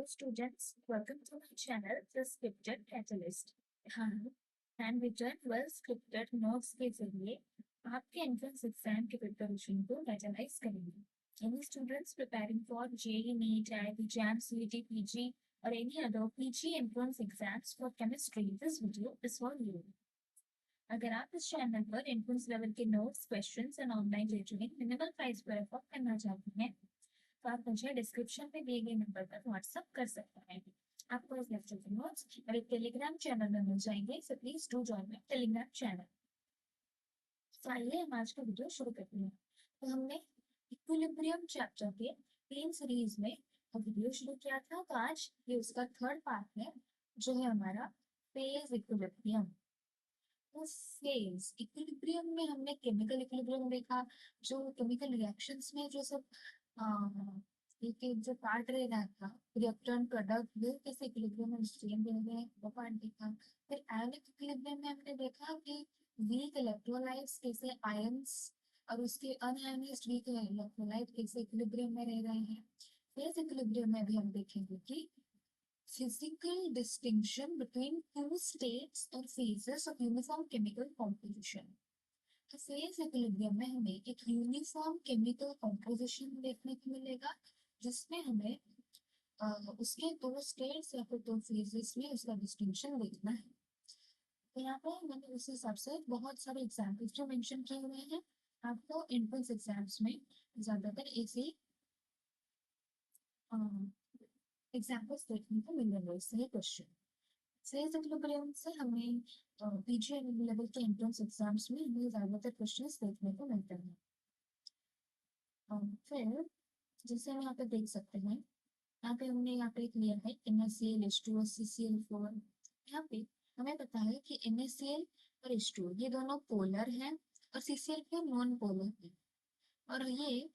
students, welcome to my channel, The Scripted Catalyst. हाँ, hand written व scripted notes के जरिए आपके एंट्रेंस एग्जाम के प्रिपरेशन को मेटालाइज करेंगे. Any students preparing for JEE, NEET, IIT, JAM, CET, PG, or any other PG entrance exams for chemistry, this video is for you. अगर आप इस चैनल पर एंट्रेंस लेवल के notes, questions and online tutoring minimal price पर afford करना चाहते हैं, तो आप मुझे डिस्क्रिप्शन में दिए गए नंबर पर व्हाट्सएप कर सकते हैं. आपको इस लेक्चर के नोट्स और एक टेलीग्राम चैनल में मिल जाएंगे, so please do join my Telegram channel. तो आइए हम आज का वीडियो शुरू करते हैं. तो हमने इक्विलिब्रियम चैप्टर के तीन सीरीज में वीडियो शुरू किया था, तो आज ये उसका थर्ड पार्ट है, जो है हमारा फेज इक्विलिब्रियम. तो फेज इक्विलिब्रियम में हमने केमिकल इक्विलिब्रियम देखा, जो केमिकल रिएक्शंस में जो सब एक एक जो पार्ट रह रहा था, रिएक्टेंट प्रोडक्ट वो कैसे इक्विलिब्रियम में स्ट्रेन दे रहे हैं, वो पार्ट देखा. फिर आयनिक इक्विलिब्रियम में हमने देखा कि वीक इलेक्ट्रोलाइट्स कैसे आयंस और उसके अनआयनाइज्ड वीक इलेक्ट्रोलाइट कैसे इक्विलिब्रियम में रह रहे हैं. फेज इक्विलिब्रियम में भी हम देखेंगे कि physical distinction between two states or phases of uniform chemical composition. तो फेज इक्विलिब्रियम में हमें एक यूनिफॉर्म केमिकल कॉम्पोजिशन देखने को मिलेगा, जिसमें हमें उसके दो स्टेट्स या फिर दो फेजेस में उसका डिस्टिंक्शन देखना है. तो यहाँ पर मैंने उस हिसाब से बहुत सारे एग्जाम्पल्स जो मेंशन किए हुए हैं. आपको एंट्रेंस एग्जाम्स में ज्यादातर ऐसे एग्जाम्पल्स देखने को मिलेंगे. सही क्वेश्चन. फेज इक्विलिब्रियम से हमें पीजी लेवल के एंट्रेंस एग्जाम्स में हमें ज्यादातर क्वेश्चंस देखने को मिलते हैं. फिर जैसे हम यहाँ पे देख सकते हैं, यहाँ पे हमने यहाँ पे लिया है NaCl, H2O, CCl4. यहाँ पे हमें पता है कि NaCl और H2O ये दोनों पोलर हैं और CCl4 नॉन पोलर है. और ये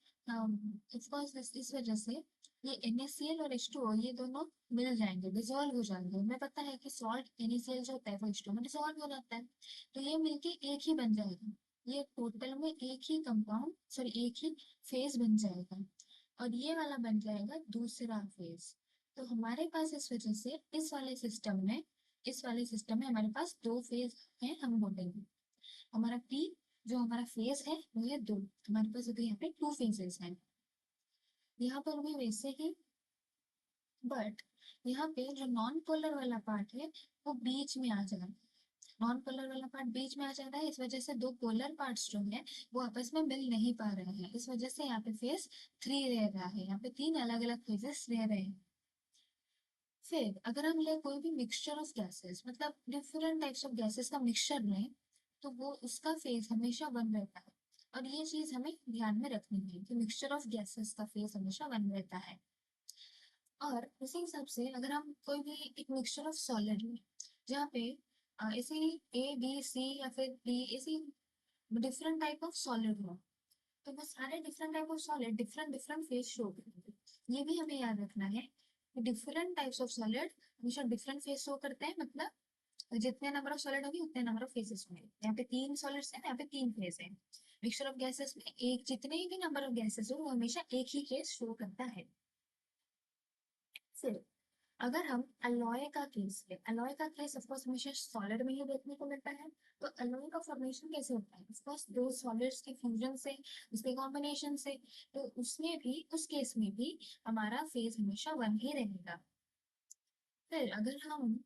इस वजह से ये NaCl और H2O ये दोनों मिल जाएंगे, डिसॉल्व हो जाएंगे. हमें पता है कि सॉल्ट NaCl जो होता है वो H2O में डिसॉल्व हो जाता है, तो ये मिलके एक ही बन जाएगा. ये टोटल में एक ही कंपाउंड सॉरी एक ही फेज बन जाएगा, और ये वाला बन जाएगा दूसरा फेज. तो हमारे पास इस वजह से इस वाले सिस्टम में हमारे पास दो फेज हैं. हम बोलेंगे हमारा P जो हमारा फेज है वो है दो. हमारे पास अभी यहाँ पे टू फेजेस हैं. यहाँ पर भी वैसे ही, बट यहाँ पे जो नॉन पोलर वाला पार्ट है वो बीच में आ जाएगा. नॉन पोलर वाला पार्ट बीच में आ जा रहा है, इस वजह से दो पोलर पार्ट्स जो है वो आपस में मिल नहीं पा रहे हैं. इस वजह से यहाँ पे फेज 3 रह रहा है. यहाँ पे तीन अलग अलग फेजेस रह रहे हैं. फिर अगर हम ले कोई भी मिक्सचर ऑफ गैसेस, मतलब डिफरेंट टाइप्स ऑफ गैसेस का मिक्सचर लें, तो वो उसका फेज हमेशा 1 रहता है. और ये चीज हमें ध्यान में रखनी है कि मिक्सचर ऑफ गैसेस का फेज हमेशा 1 रहता है. और उसी हिसाब से अगर हम कोई भी एक मिक्सचर ऑफ सॉलिड लें, जहाँ पे ऐसे A, B, C या फिर D ऐसी डिफरेंट टाइप ऑफ सॉलिड हो, तो वो सारे different type of solid different different phase show करेंगे. ये भी हमें याद रखना है कि डिफरेंट टाइप्स ऑफ सॉलिड हमेशा डिफरेंट फेज शो करते हैं. मतलब जितने नंबर ऑफ सॉलिड होंगे उतने नंबर ऑफ फेजेस होंगे. यहाँ पे 3 सॉलिड्स हैं, यहाँ पे 3 फेज है. मिक्सचर ऑफ गैसेस में एक जितने भी नंबर ऑफ गैसेस हो वो हमेशा एक ही फेज शो करता है. फिर अगर हम अलॉय का केस लें, अलॉय का केस ऑफ कोर्स हमेशा सॉलिड में ही देखने को मिलता है. तो अलॉय का फॉर्मेशन कैसे होता है? ऑफ कोर्स दो सॉलिड्स के फ्यूजन से, उसके कॉम्बिनेशन से. तो उसमें भी, उस केस में भी हमारा फेज हमेशा 1 ही रहेगा. फिर अगर हम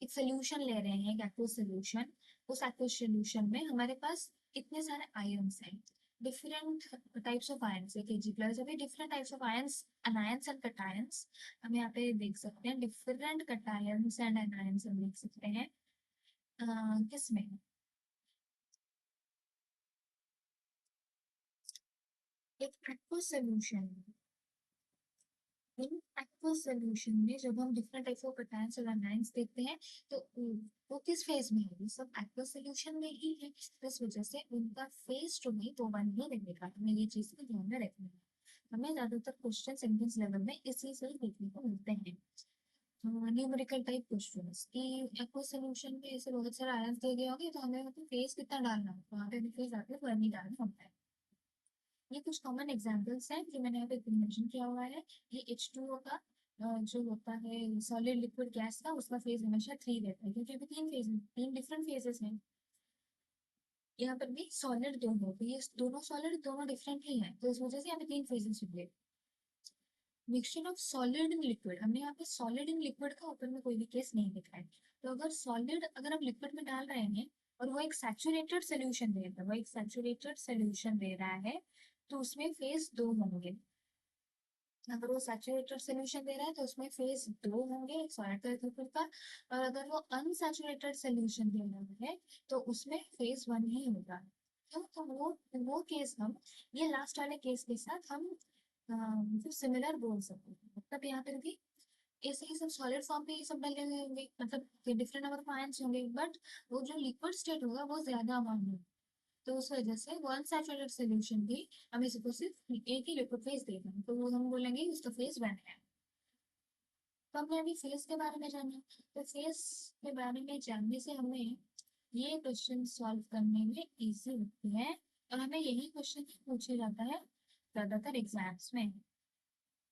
एक सोल्यूशन ले रहे हैं, एक्वस सोल्यूशन, उस एक्वस सोल्यूशन में हमारे पास कितने सारे आयंस हैं, डिफरेंट टाइप्स ऑफ आयंस है. Kg प्लस अभी different types of ions, anions and cations हम यहाँ पे देख सकते हैं. डिफरेंट कटायंस एंड अनायंस हम देख सकते हैं किसमें, एक aqueous solution. In aqueous solution में जब हम डिफरेंट टाइप्स ऑफ कटायंस और अनायंस देखते हैं, तो वो किस फेज में है? ये सब एक्वस सोल्यूशन में ही है. इस वजह से उनका फेज जो है तो 1 ही रहेगा. हमें ये चीज को ध्यान में रखना है. हमें ज्यादातर क्वेश्चन सेंटेंस लेवल में इस चीज से देखने को मिलते हैं. न्यूमेरिकल टाइप क्वेश्चंस कि एक्वस सोल्यूशन में ऐसे बहुत सारे आयंस दिए गए होंगे, तो हमें मतलब फेज कितना डालना है, तो वहाँ पे फेज आके 1 ही डालना होता है. ये कुछ कॉमन एग्जांपल्स हैं जो मैंने यहाँ पे मेंशन किया हुआ है। ये H2O का जो होता है सॉलिड लिक्विड गैस का, उसका फेज हमेशा 3 रहता है, क्योंकि अभी 3 डिफरेंट फेजेस हैं। यहाँ पर भी सॉलिड दो हो, तो ये दोनों सॉलिड दोनों डिफरेंट ही हैं, तो इस वजह से यहाँ पे 3 फेजेस होंगे। Mixture of solid in liquid, हमने यहाँ पे सॉलिड इन लिक्विड का ऊपर में कोई भी केस नहीं दिखा है। तो अगर सॉलिड अगर हम लिक्विड में डाल रहे हैं और वो एक सैचुरेटेड सोल्यूशन दे रहा है, वो एक सैचुरेटेड सोल्यूशन दे रहा है, तो उसमें फेज 2 होंगे। अगर वो सैचुरेटेड सोल्यूशन दे रहा है तो उसमें फेज 2 होंगे सॉलिड का लिक्विड का, और अगर वो अनसैचुरेटेड सोल्यूशन दे रहा है तो उसमें फेज 1 ही होगा। क्यों? तो वो केस हम ये लास्ट वाले केस के साथ हम मतलब सिमिलर बोल सकते हैं। मतलब यहाँ पर भी ऐसे ही सब सॉलिड फॉर्म पे ये सब डले हुए होंगे, मतलब डिफरेंट नंबर ऑफ आयंस होंगे, बट वो जो लिक्विड स्टेट होगा वो ज्यादा अमाउंट में, तो उस वजह से वो अनसैचुरेटेड सोल्यूशन भी हमें सिर्फ एक ही लिक्विड फेज देगा, तो वो हम बोलेंगे उसका फेज 1 है। तो हमने अभी फेज के बारे में जाना, तो फेज के बारे में जानने से हमें ये क्वेश्चन सॉल्व करने में इजी होती है, और हमें यही क्वेश्चन पूछा जाता है ज्यादातर एग्जाम्स में।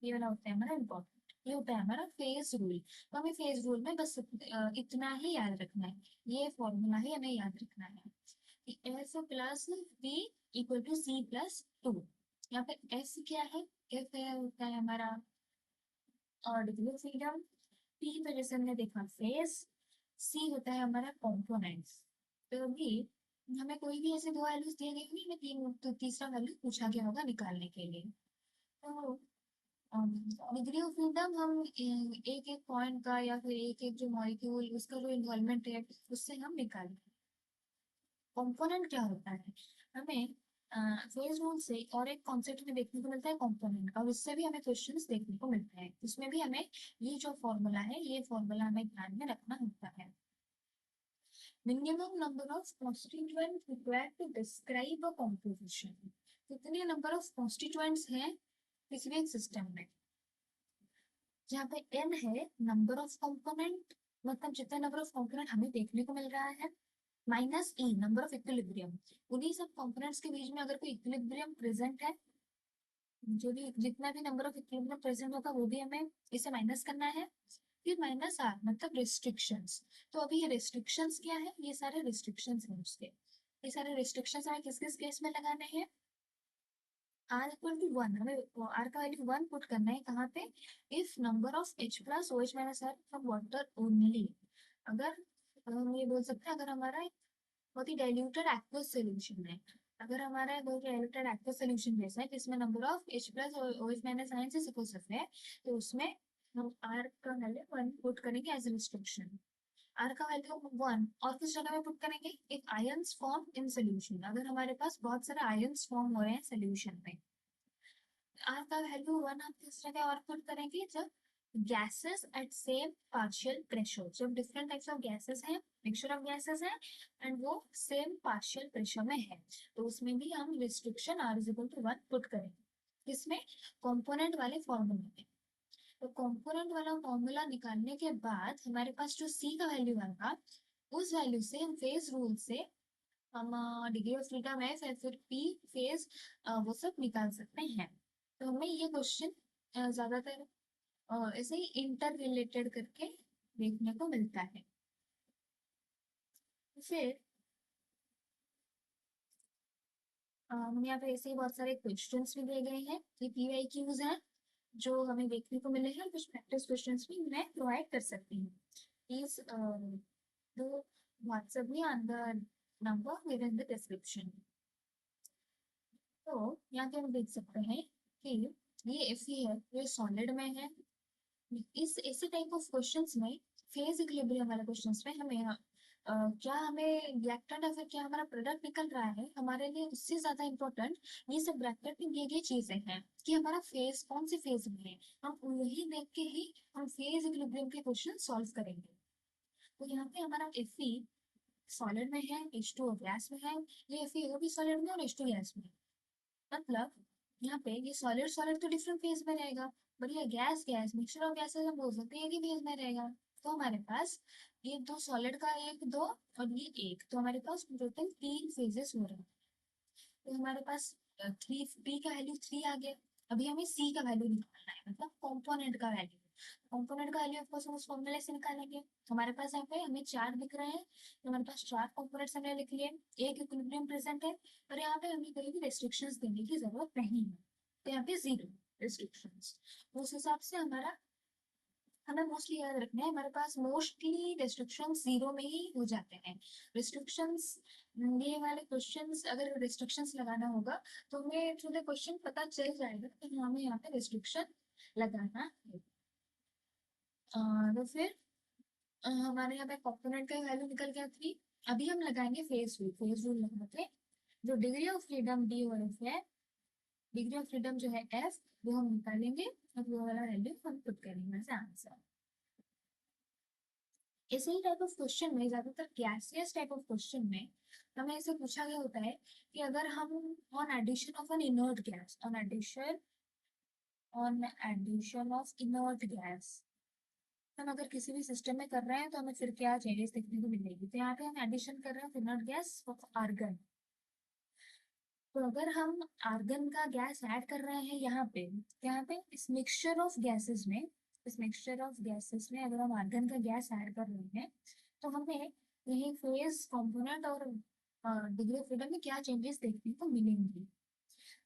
ये वाला होता है हमारा इम्पोर्टेंट, ये होता है हमारा फेज रूल। तो हमें फेज रूल में बस इतना ही याद रखना है, ये फॉर्मूला ही हमें याद रखना है। F plus B equal to C plus 2। यहाँ पे एफ क्या है? एफ होता है हमारा और डिग्री ऑफ फ्रीडम, पी तो जैसे हमने देखा फेज, सी होता है हमारा कॉम्पोनेंट्स। तो अभी हमें कोई भी ऐसे दो वैल्यूज दिए गए होंगे, हमें तो तीसरा वैल्यू पूछा गया होगा निकालने के लिए। तो डिग्री ऑफ फ्रीडम हम एक एक पॉइंट का या फिर एक एक जो मॉलिक्यूल उसका जो इन्वॉल्वमेंट है उससे हम निकालेंगे। कंपोनेंट क्या होता है? हमें फेज रूल से और एक कॉन्सेप्ट में देखने को मिलता है कंपोनेंट का, और उससे भी हमें क्वेश्चंस देखने को मिलते हैं। उसमें भी हमें ये जो फॉर्मूला है ये फॉर्मूला हमें ध्यान में रखना होता है। Minimum number of constituent required to describe a composition. कितने नंबर ऑफ कॉन्स्टिट्यूएंट्स हैं किसी भी सिस्टम में? जहाँ पे n है नंबर ऑफ कंपोनेंट, मतलब जितना नंबर ऑफ कंपोनेंट हमें देखने को मिल रहा है, minus e number of equilibrium. उन्हीं सब कंपोनेंट्स के बीच में अगर कोई इक्विलिब्रियम प्रेजेंट है, जो भी जितना भी नंबर ऑफ इक्विलिब्रियम प्रेजेंट होगा वो भी हमें इसे माइनस करना है। फिर माइनस आर मतलब रिस्ट्रिक्शंस। तो अभी ये रिस्ट्रिक्शंस क्या है? ये सारे रिस्ट्रिक्शंस हैं उसके। ये सारे रिस्ट्रिक्शंस हमें किस किस केस में लगाने हैं? आर इक्वल टू 1, हमें आर का वैल्यू 1 पुट करना है कहाँ पे? If number of H plus OH minus are from water only. अगर हम ये बोल सकते हैं अगर हमारा बहुत ही डाइल्यूटेड एक्वस सोल्यूशन है, अगर हमारा बहुत डाइल्यूटेड एक्वस सोल्यूशन जैसा है जिसमें नंबर ऑफ H प्लस और OH माइनस आयन से सपोज है, तो उसमें हम आर का वैल्यू 1 पुट करेंगे एज रिस्ट्रिक्शन। आर का वैल्यू 1 और किस जगह में पुट करेंगे? If ions form in solution, अगर हमारे पास बहुत सारे आयंस फॉर्म हो रहे हैं सोल्यूशन में। आर का वैल्यू 1 हम किस जगह और पुट करेंगे? जब gases at same partial pressure, जब डिफरेंट टाइप्स ऑफ गैसेस हैं, मिक्सचर ऑफ गैसेस हैं एंड वो सेम पार्शियल प्रेशर में है, तो उसमें भी हम restriction R is equal to 1 put करेंगे। किसमें? कंपोनेंट वाले फॉर्मूले में। तो कंपोनेंट वाला फॉर्मूला निकालने के बाद हमारे पास जो सी का वैल्यू आएगा, उस वैल्यू से हम फेज रूल से हम डिग्री ऑफ फ्रीडम है फिर पी फेज वो सब निकाल सकते हैं। तो हमें ये क्वेश्चन ज्यादातर ऐसे ही इंटर रिलेटेड करके देखने को मिलता है। फिर हमें यहाँ पे ऐसे ही बहुत सारे क्वेश्चंस भी दिए गए हैं, ये PYQs हैं जो हमें देखने को मिले हैं, कुछ प्रैक्टिस क्वेश्चंस भी मैं प्रोवाइड कर सकती हूँ। Please do WhatsApp me on the number given in the description। तो यहाँ पे हम देख सकते हैं कि ये Fe है, ये सॉलिड में है। इस ऐसे टाइप ऑफ क्वेश्चंस में फेज इक्विलिब्रियम वाले क्वेश्चंस में हमें क्या हमें ब्रैकेट या फिर क्या हमारा प्रोडक्ट निकल रहा है हमारे लिए उससे ज्यादा इम्पोर्टेंट ये सब ब्रैकेट में दिए गए चीजें हैं कि हमारा फेज कौन से फेज में है, हम वही देख के ही हम फेज इक्विलिब्रियम के क्वेश्चन सॉल्व करेंगे। तो यहाँ पे हमारा Fe सॉलिड में है, H2O गैस में है, ये FeO भी सॉलिड में और H2 गैस में है। मतलब यहाँ पे ये सॉलिड सॉलिड तो डिफरेंट फेज में रहेगा, बट ये gas gas mixture of gases हम बोल सकते हैं एक ही फेज में रहेगा। तो हमारे पास ये दो सॉलिड का एक दो और ये एक, तो हमारे पास टोटल 3 फेजेस हो रहे हैं। तो हमारे पास थ्री, पी का वैल्यू 3 आ गया। अभी हमें सी का वैल्यू निकालना है, मतलब कंपोनेंट का वैल्यू। कंपोनेंट का वैल्यू ऑफकोर्स हम उस फॉर्मूले से निकालेंगे। हमारे पास यहाँ पे हमें 4 दिख रहे हैं, तो हमारे पास 4 कंपोनेंट्स हमने लिख लिए। एक इक्विलिब्रियम प्रेजेंट है, और यहाँ पे हमें कोई भी रेस्ट्रिक्शंस देने की जरूरत नहीं है, तो यहाँ पे 0 रिस्ट्रिक्शंस। उस हिसाब से हमारा, हमें मोस्टली याद रखना है, हमारे पास मोस्टली रिस्ट्रिक्शंस 0 में ही हो जाते हैं। रिस्ट्रिक्शंस, ये वाले क्वेश्चंस अगर रिस्ट्रिक्शंस लगाना होगा तो हमें थ्रू द क्वेश्चन पता चल जाएगा कि हमें यहाँ पे रिस्ट्रिक्शन लगाना है। तो फिर हमारे यहाँ पे कंपोनेंट का वैल्यू निकल गया 3। अभी हम लगाएंगे फेज रूल। फेज रूल लगाते, जो डिग्री ऑफ फ्रीडम डी और एफ है, डिग्री ऑफ फ्रीडम जो है एफ, वो हम निकालेंगे और वो वाला वैल्यू हम पुट करेंगे ऐसे आंसर। इसी टाइप ऑफ क्वेश्चन में, ज्यादातर गैसियस टाइप ऑफ क्वेश्चन में हमें ऐसे पूछा गया होता है कि अगर हम on addition of an inert gas, on addition of inert gas, हम अगर किसी भी सिस्टम में कर रहे हैं तो हमें फिर क्या चेंजेस देखने को मिलेगी। तो यहाँ पे हम एडिशन कर रहे हैं इनर्ट गैस ऑफ आर्गन। तो अगर हम आर्गन का गैस ऐड कर रहे हैं यहाँ पे इस मिक्सचर ऑफ गैसेस में, इस मिक्सचर ऑफ गैसेस में अगर हम आर्गन का गैस ऐड कर रहे हैं, तो हमें यही फेज, कंपोनेंट और डिग्री ऑफ फ्रीडम में क्या चेंजेस देखने को मिलेंगी।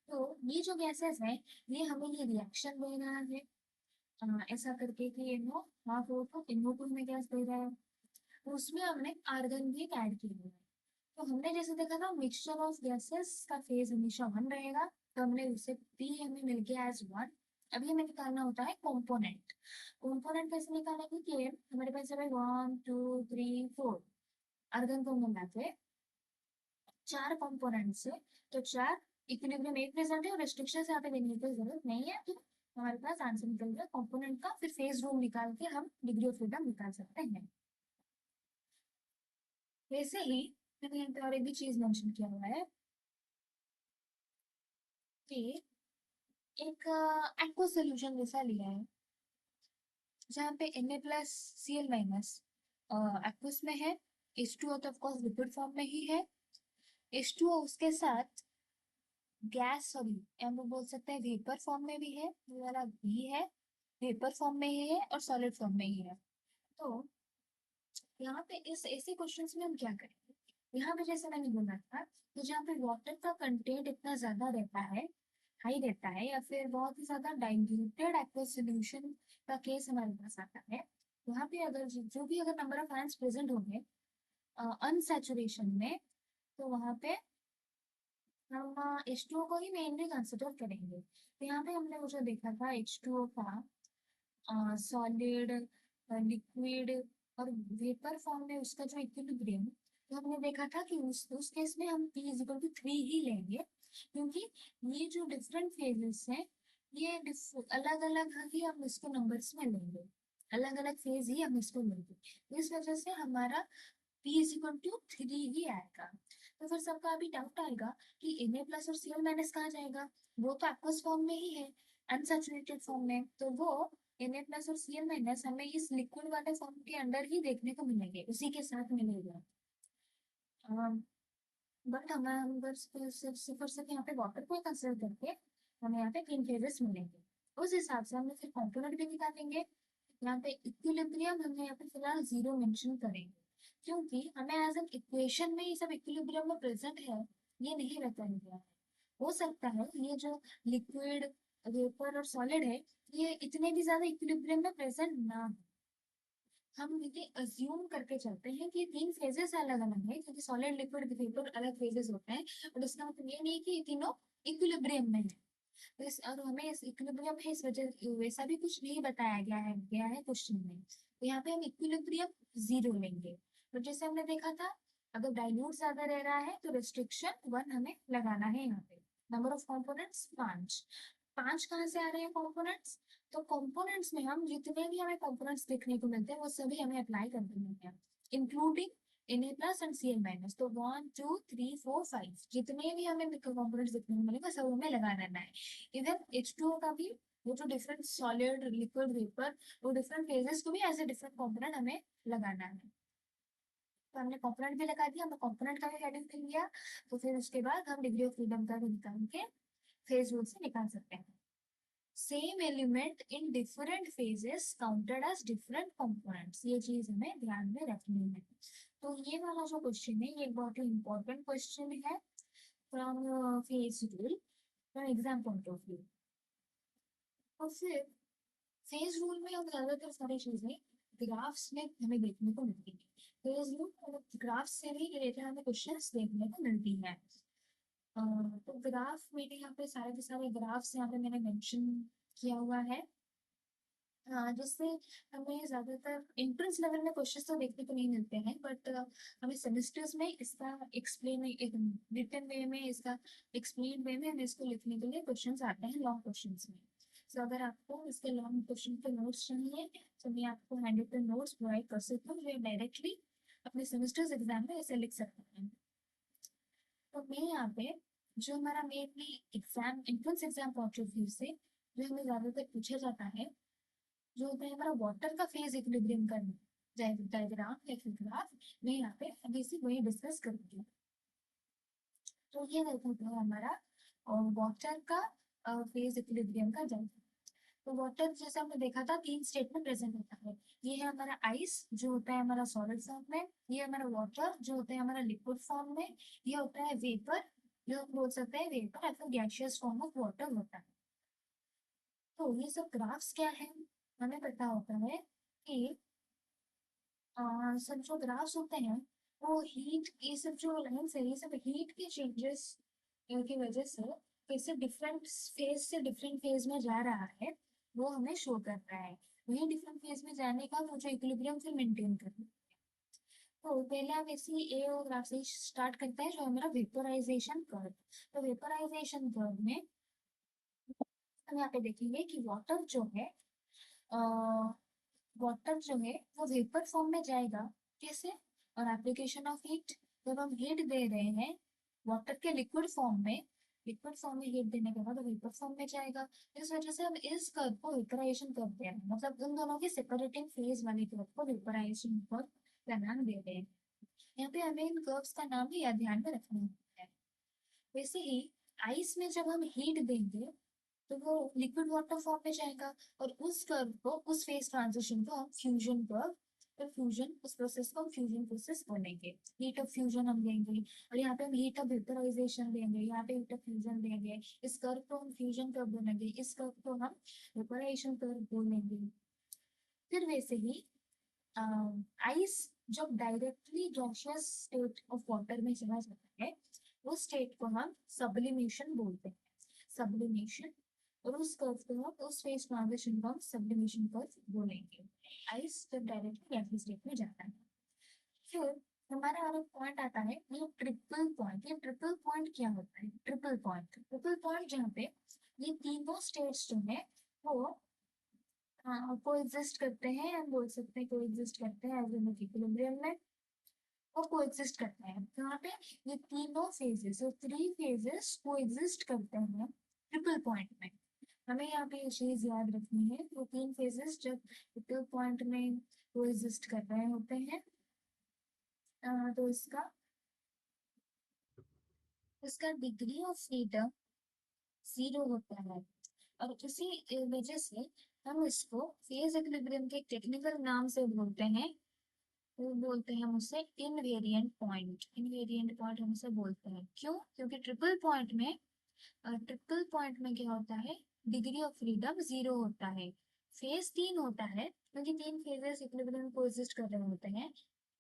तो ये जो गैसेस हैं, ये हमें ये रिएक्शन दे रहा है, ऐसा करके कि NO हाफ हो तो NO2 में गैस दे रहा है, तो उसमें हमने आर्गन भी ऐड किया है। तो हमने जैसे देखा था मिक्सचर ऑफ गैसेस का फेज हमेशा 1 रहेगा, तो हमने उससे P हमें मिल गया एज 1। अभी हमें निकालना होता है कंपोनेंट। कंपोनेंट कैसे निकालेंगे कि हमारे पास है 1 2 3 4 आर्गन को मिला के 4 कंपोनेंट से, तो 4 इक्विलिब्रियम एक प्रेजेंट है और रिस्ट्रिक्शन यहाँ पे देने की जरूरत नहीं है, तो हमारे पास आंसर निकल गया कंपोनेंट का। फिर फेज रूल निकाल के हम डिग्री ऑफ फ्रीडम निकाल सकते हैं। वैसे ही मैंने यहाँ पे और एक भी चीज मेंशन किया हुआ है कि एक एक्वा सोल्यूशन जैसा लिया है, जहाँ पे Na+Cl- एक्वस में है, H2O तो ऑफकोर्स लिक्विड फॉर्म में ही है, H2O उसके साथ गैस, सॉरी हम लोग बोल सकते हैं वेपर फॉर्म में भी है, ये वाला भी है, वेपर फॉर्म में ही है और सॉलिड फॉर्म में ही है। तो यहाँ पे इस ऐसे क्वेश्चंस में हम क्या करेंगे, यहाँ पे जैसे मैंने बोला था, तो जहाँ पे वाटर का कंटेंट इतना ज्यादा रहता है, हाई रहता है, या फिर बहुत ही ज्यादा डाइल्यूटेड एक्वस सॉल्यूशन का केस हमारे पास आता है, वहाँ पे अगर जो भी अगर नंबर ऑफ आयंस प्रेजेंट होंगे अनसैचुरेशन में, तो वहाँ पे हम H2O को ही मेनली कंसिडर करेंगे। तो यहाँ पे हमने वो जो देखा था H2O का सॉलिड, लिक्विड और वेपर फॉर्म में उसका जो इक्विलिब्रियम, तो हमने देखा था कि उस केस में हम P=3 ही लेंगे, क्योंकि ये जो डिफरेंट फेजेस हैं, ये अलग अलग ही हम इसको नंबर्स में लेंगे, अलग अलग फेज ही हम इसको लेंगे, इस वजह से हमारा P=3 ही आएगा। तो फिर सबका अभी डाउट आएगा कि Na+ और Cl- कहाँ जाएगा, वो तो एक्वस फॉर्म में ही है, अनसैचुरेटेड फॉर्म में, तो वो Na+ और Cl- हमें इस लिक्विड वाले फॉर्म के अंदर ही देखने को मिलेंगे, उसी के साथ मिलेगा। बट हम सिर्फ यहाँ पे वाटर को कंसिडर करके हमें यहाँ पे 3 फेजेस मिलेंगे, उस हिसाब से हमें फिर कंपोनेंट भी निकालेंगे। यहाँ पे इक्विलिब्रियम हमने यहाँ पे फिलहाल 0 मेंशन करेंगे, क्योंकि हमें एज एन इक्वेशन में ये सब इक्विलिब्रियम में प्रेजेंट है, ये नहीं बताया गया है। हो सकता है ये जो लिक्विड, वेपर और सॉलिड है, ये इतने भी ज्यादा इक्विलिब्रियम में प्रेजेंट ना हो। हम ये अज्यूम करके चलते हैं कि 3 फेजेस अलग अलग है, क्योंकि सॉलिड, लिक्विड, वेपर अलग फेजेस होते हैं, और इसका मतलब ये नहीं कि ये तीनों इक्विलिब्रियम में है। तो और हमें इस इक्विलिब्रियम है इस वजह वैसा भी कुछ नहीं बताया गया है क्वेश्चन में, तो यहाँ पे हम इक्विलिब्रियम 0 लेंगे। तो जैसे हमने देखा था, अगर डाइल्यूट ज्यादा रह रहा है तो रिस्ट्रिक्शन 1 हमें लगाना है। यहाँ पे नंबर ऑफ कंपोनेंट्स 5, 5 कहाँ से आ रहे हैं कंपोनेंट्स, तो कंपोनेंट्स में हम जितने भी हमें कंपोनेंट्स देखने को मिलते हैं वो सभी हमें अप्लाई कर देने हैं, इंक्लूडिंग Na+ एंड Cl-, तो 1 2 3 4 5 जितने भी हमें कंपोनेंट्स देखने को मिलेंगे सब हमें लगा देना है। इधर H2O का भी, वो जो डिफरेंट सॉलिड, लिक्विड, वेपर, वो डिफरेंट फेजेस को भी एज ए डिफरेंट कंपोनेंट हमें लगाना है। तो हमने कंपोनेंट भी लगा दिया, हमने कंपोनेंट का भी वैल्यू कर लिया, तो फिर उसके बाद हम डिग्री ऑफ फ्रीडम का भी निकाल के फेज रूल से निकाल सकते हैं। Same element in different phases counted as different components, ये चीज हमें ध्यान में रखनी है। तो ये वाला जो क्वेश्चन है ये बहुत ही इंपॉर्टेंट क्वेश्चन है from phase rule, from exam point of view. और फिर फेज रूल में हम ज्यादातर सारी चीजें ग्राफ्स में हमें देखने को मिलती है। फेज रूल और ग्राफ्स से भी रिलेटेड हमें क्वेश्चंस देखने को मिलती है। तो ग्राफ मेरे यहाँ पे सारे के सारे ग्राफ्स यहाँ पे मैंने मेंशन किया हुआ है, जिससे हमें ज्यादातर एंट्रेंस लेवल में क्वेश्चंस तो देखने को नहीं मिलते हैं, बट हमें सेमेस्टर्स में इसका एक्सप्लेन रिटन वे में, इसका एक्सप्लेन वे में हमें इसको लिखने के लिए क्वेश्चंस आते हैं लॉन्ग क्वेश्चंस में। तो अगर आपको इसके लॉन्ग क्वेश्चन के नोट्स चाहिए तो मैं आपको हैंड नोट्स प्रोवाइड कर सकता हूँ, जो डायरेक्टली अपने सेमेस्टर्स एग्जाम में ऐसे लिख सकते हैं। तो मैं यहाँ पे जो हमारा mainly exam entrance exam point of view से जो हमें ज्यादातर पूछा जाता है, जो होता है हमारा वाटर का फेज इक्विलिब्रियम का डायग्राम या फिर ग्राफ, मैं यहाँ पे अभी से वही डिस्कस करूंगी। तो ये देखते हैं हमारा और वाटर का फेज इक्विलिब्रियम का डायग्राम। तो वाटर जैसे हमने देखा था 3 स्टेट में प्रेजेंट होता है। ये है हमारा आइस जो होता है हमारा सॉलिड फॉर्म में, ये हमारा वाटर जो होता है हमारा लिक्विड फॉर्म में, ये होता है वेपर, जो हम बोल सकते हैं वेपर या फिर गैसियस फॉर्म ऑफ वाटर होता है। तो ये सब ग्राफ्स क्या है, हमें पता होता है कि सब जो ग्राफ्स होते हैं वो हीट, ये सब जो लाइन्स है ये सब हीट के चेंजेस की वजह से कैसे डिफरेंट फेज से डिफरेंट फेज में जा रहा है वो हमें शो कर रहा है। वही डिफरेंट फेज में जाने का वो जो इक्विलिब्रियम फिर मेंटेन करना है। तो पहले हम इसी ए और ग्राफ से स्टार्ट करते हैं, जो हमारा वेपोराइजेशन कर्व। तो वेपोराइजेशन कर्व में हम यहाँ पे देखेंगे कि वाटर जो है वाटर जो है वो वेपर फॉर्म में जाएगा, कैसे, और एप्लीकेशन ऑफ हीट, जब हम हीट दे रहे हैं वाटर के लिक्विड फॉर्म में, लिक्विड फॉर्म में हीट देने के बाद वेपर फॉर्म में जाएगा। इस वजह से हम इस कर्व को वेपराइजेशन करते हैं, मतलब उन दोनों की सेपरेटिंग फेज वाले कर्व को वेपराइजेशन कर्व का नाम दे रहे हैं। यहाँ पे हमें इन कर्व्स का नाम भी याद ध्यान में रखना है। वैसे ही आइस में जब हम हीट देंगे तो वो लिक्विड वाटर फॉर्म में जाएगा, और उस कर्व को, उस फेज ट्रांजिशन को हम फ्यूजन कर्व, तो फ्यूजन, उस प्रोसेस को हम फ्यूजन प्रोसेस बोलेंगे। हीट ऑफ फ्यूजन हम देंगे, और यहाँ पे हम हीट ऑफ वेपराइजेशन देंगे, यहाँ पे हीट ऑफ फ्यूजन देंगे। इस कर्व को हम फ्यूजन कर्व बोलेंगे, इस कर्व को हम वेपराइजेशन कर्व बोलेंगे। फिर वैसे ही आइस जब directly gaseous state of water में चला जाता है उस स्टेट को हम सब्लिमेशन बोलते हैं, सब्लिमेशन। और उस कर्व को हम, उस फेज ट्रांजिशन को हम सब्लिमेशन कर्व बोलेंगे। आइस जब डायरेक्टली गैसियस स्टेट में जाता है। फिर हमारा और एक पॉइंट आता है ये ट्रिपल पॉइंट। ये ट्रिपल पॉइंट क्या होता है, ट्रिपल पॉइंट, ट्रिपल पॉइंट जहाँ पे ये तीनों स्टेट्स जो है वो को एग्जिस्ट करते हैं, हम बोल सकते हैं को एग्जिस्ट करते हैं एज इन इक्विलिब्रियम में, वो को एग्जिस्ट करते हैं। तो यहाँ पे ये तीनों फेजेस, और 3 फेजेस को एग्जिस्ट करते हैं ट्रिपल पॉइंट में। हमें यहाँ पे ये चीज याद रखनी है, वो 3 फेजेस जब ट्रिपल पॉइंट में को एग्जिस्ट कर रहे होते हैं तो इसका इसका डिग्री ऑफ फ्रीडम 0 होता है। और इसी वजह से हम इसको फेज इक्विलिब्रियम के टेक्निकल नाम से बोलते हैं, वो बोलते हैं हम उसे इनवेरिएंट पॉइंट। इनवेरिएंट पॉइंट हम उसे बोलते हैं, क्यों, क्योंकि ट्रिपल पॉइंट में क्या होता है, डिग्री ऑफ फ्रीडम 0 होता है। फेज 3 होता है क्योंकि 3 फेजेस इक्विलिब्रियम को एग्जिस्ट कर रहे होते हैं।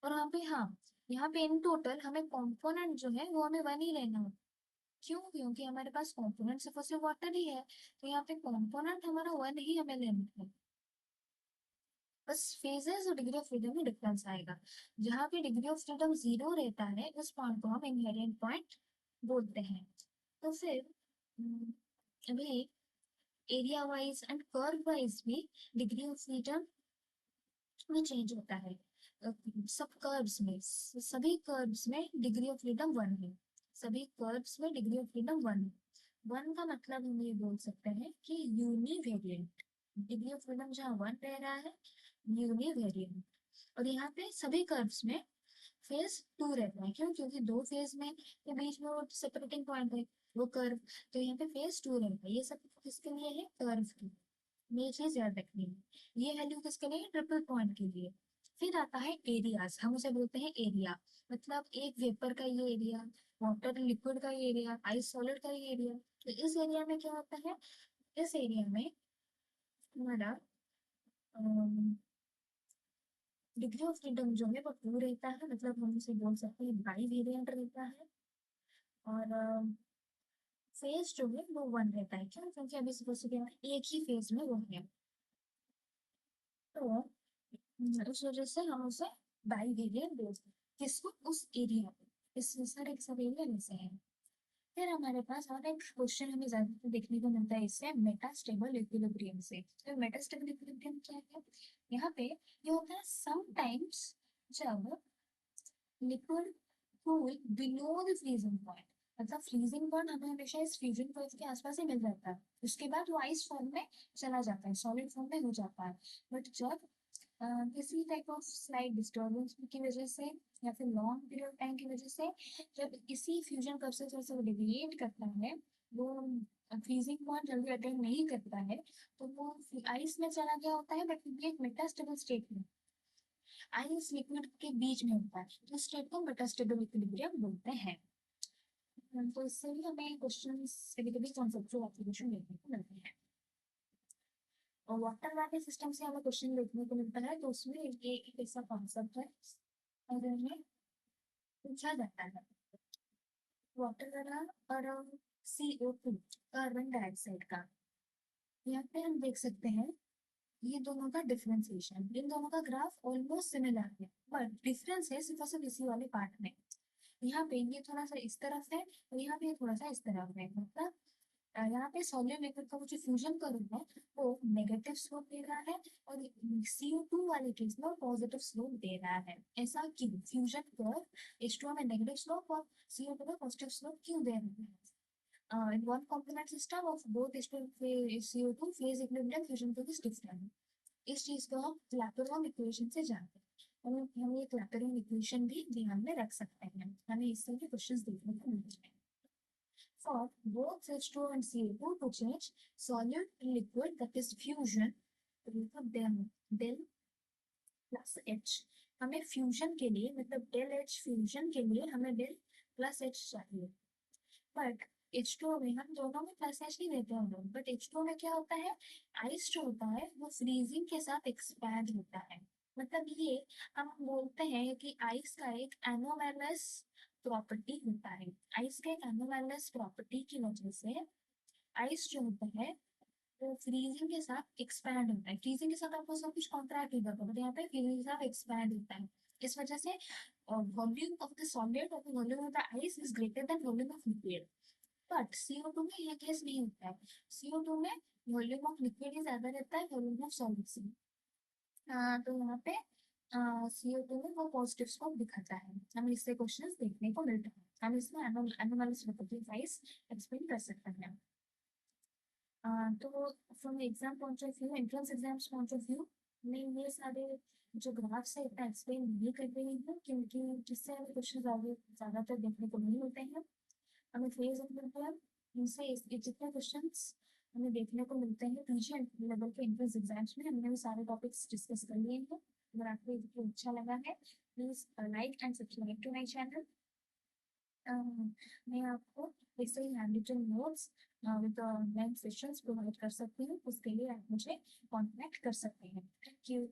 और वहाँ पे हाँ, यहाँ पे इन टोटल हमें कंपोनेंट जो है वो हमें 1 ही लेना होता है। क्यों, क्योंकि हमारे पास कंपोनेंट सिर्फ और सिर्फ वाटर ही है, तो यहाँ पे कंपोनेंट हमारा 1 ही हमें लेना है। बस फेजेस और डिग्री ऑफ फ्रीडम में डिफरेंस आएगा। जहाँ पे डिग्री ऑफ फ्रीडम 0 रहता है उस पॉइंट को हम इनहेरिएंट पॉइंट बोलते हैं। तो फिर अभी area wise and curve wise भी डिग्री ऑफ फ्रीडम में चेंज होता है। सब कर्व्स में, सभी कर्व्स में डिग्री ऑफ फ्रीडम 1 है, सभी कर्व्स में डिग्री ऑफ फ्रीडम 1 है। 1 का मतलब हम ये बोल सकते हैं कि यूनिवेरिएंट, डिग्री ऑफ फ्रीडम जहाँ 1 रह रहा है यूनिवेरिएंट। और यहाँ पे सभी कर्व्स में फेज 2 रहता है। क्यों? क्योंकि दो फेज में के बीच में वो सेपरेटिंग पॉइंट है, वो कर्व। तो यहाँ पे फेज 2 रहेगा। ये सब किसके लिए है? कर्व के। ये चीज याद रखनी है। ये वैल्यू किसके लिए? ट्रिपल पॉइंट के लिए। फिर आता है एरियाज, हम उसे बोलते हैं एरिया। मतलब एक वेपर का ये एरिया, वाटर लिक्विड का ये एरिया, आइस सॉलिड का ये एरिया। तो इस एरिया में क्या होता है? इस एरिया में हमारा डिग्री ऑफ फ्रीडम जो है वो 2 रहता है। मतलब हम उसे बोल सकते हैं बाई वेरिएंट रहता है। और फेज जो है वो 1 रहता है। क्यों? क्योंकि अभी सपोज क्या है, एक ही फेज में वो है। तो उस वजह से हम उसे बाई वेरिएंट बोलते हैं। किसको? उस एरिया पे। इस सारे सब एरिया में से है। फिर हमारे पास और एक क्वेश्चन हमें ज्यादातर देखने को मिलता है इससे, मेटास्टेबल इक्विलिब्रियम से। तो मेटास्टेबल इक्विलिब्रियम क्या है? यहाँ पे ये होता है समटाइम्स जब liquid cool below the freezing point. मतलब फ्रीजिंग पॉइंट हमें हमेशा इस फ्रीजिंग पॉइंट के आसपास ही मिल जाता है। उसके बाद वो आइस फॉर्म में चला जाता है, सॉलिड फॉर्म में हो जाता है। बट जब किसी टाइप ऑफ स्लाइड डिस्टर्बेंस की वजह से या फिर लॉन्ग पीरियड टाइम की वजह से जब इसी फ्यूजन प्रोसेस से वो डिविएट करता है, वो फ्रीजिंग पॉइंट जल्दी अटेन नहीं करता है, तो वो आइस में चला गया होता है। बट ये एक मेटास्टेबल स्टेट में आइस लिक्विड के बीच में होता है। तो स्टेट को मेटास्टेबल इक्विलिब्रियम बोलते हैं। तो इससे भी हमें क्वेश्चन कभी कभी कॉन्सेप्चुअल एप्लीकेशन देखने को मिलते हैं। और वाटर वाले सिस्टम से हमें क्वेश्चन देखने को मिलता है। तो उसमें एक ऐसा कॉन्सेप्ट है और हमें पूछा जाता है वाटर वाला और CO2 कार्बन डाइऑक्साइड का। यहाँ पे हम देख सकते हैं ये दोनों का डिफरेंशिएशन, इन दोनों का ग्राफ ऑलमोस्ट सिमिलर है, बट डिफरेंस है सिर्फ और सिर्फ इसी वाले पार्ट में। यहाँ पे ये थोड़ा सा इस तरफ है और यहाँ पे थोड़ा सा इस तरफ है। मतलब यहाँ पे सॉलिड लिक्विड का वो जो फ्यूजन कर्व है वो नेगेटिव स्लोप दे रहा है और CO2 वाले केस में पॉजिटिव स्लोप दे रहा है। ऐसा क्यों? फ्यूजन कर्व H2O में नेगेटिव स्लोप और CO2 में पॉजिटिव स्लोप क्यों दे रहा है? In one component system of both CO2 phase equilibrium fusion curve is different. इस चीज को हम क्लैपेरॉन इक्वेशन से जानते हैं। हम ये क्लैपेरॉन इक्वेशन भी ध्यान में रख सकते हैं। हमें इस तरह के क्वेश्चंस देखने को मिलते हैं। For both H2O and CO2 to change solid to liquid, that is fusion, del plus H। हमें फ्यूजन के लिए मतलब डेल H फ्यूजन के लिए हमें डेल प्लस H चाहिए। बट H2O में हम दोनों में प्लस H नहीं देते हैं लोग। बट H2O में क्या होता है? आइस जो होता है वो फ्रीजिंग के साथ एक्सपैंड होता है। मतलब ये हम बोलते हैं कि आइस का एक एनोमैलस प्रॉपर्टी होता है। आइस के एक एनोमैलस प्रॉपर्टी की वजह से आइस जो होता है वो फ्रीजिंग के साथ एक्सपैंड होता है। फ्रीजिंग के साथ आपको सब कुछ कॉन्ट्रैक्ट होता है, बट यहाँ पे फ्रीजिंग के साथ एक्सपैंड होता है। इस वजह से वॉल्यूम ऑफ द सॉलिड और volume of the ice is greater than volume of liquid. But CO2 में यह केस नहीं होता है। CO2 में वॉल्यूम ऑफ लिक्विड ही ज्यादा रहता है वॉल्यूम ऑफ सॉलिड से। तो यहाँ पे CO2 में वो पॉजिटिव स्कोप दिखाता है। हमें इससे क्वेश्चंस देखने को मिलता है। हम इसमें एनोमैलस वाइज एक्सप्लेन कर सकते हैं। तो from exam point of view, entrance exams point of view, मैं ये सारे जो ग्राफ्स है इतना एक्सप्लेन नहीं कर रही हूँ क्योंकि जिससे हमें क्वेश्चन आगे ज़्यादातर देखने को नहीं मिलते हैं। हमें फेज इक्विलिब्रियम इनसे जितने क्वेश्चंस हमें देखने को मिलते हैं पीजी लेवल के एंट्रेंस एग्जाम्स में, हमने वो सारे टॉपिक्स डिस्कस कर लिए हैं। अगर आपको ये अच्छा लगा है please like and subscribe to my channel. मैं आपको ऐसे ही handwritten notes with live sessions provide कर सकती हूँ। उसके लिए आप मुझे कॉन्टैक्ट कर सकते हैं। Thank you.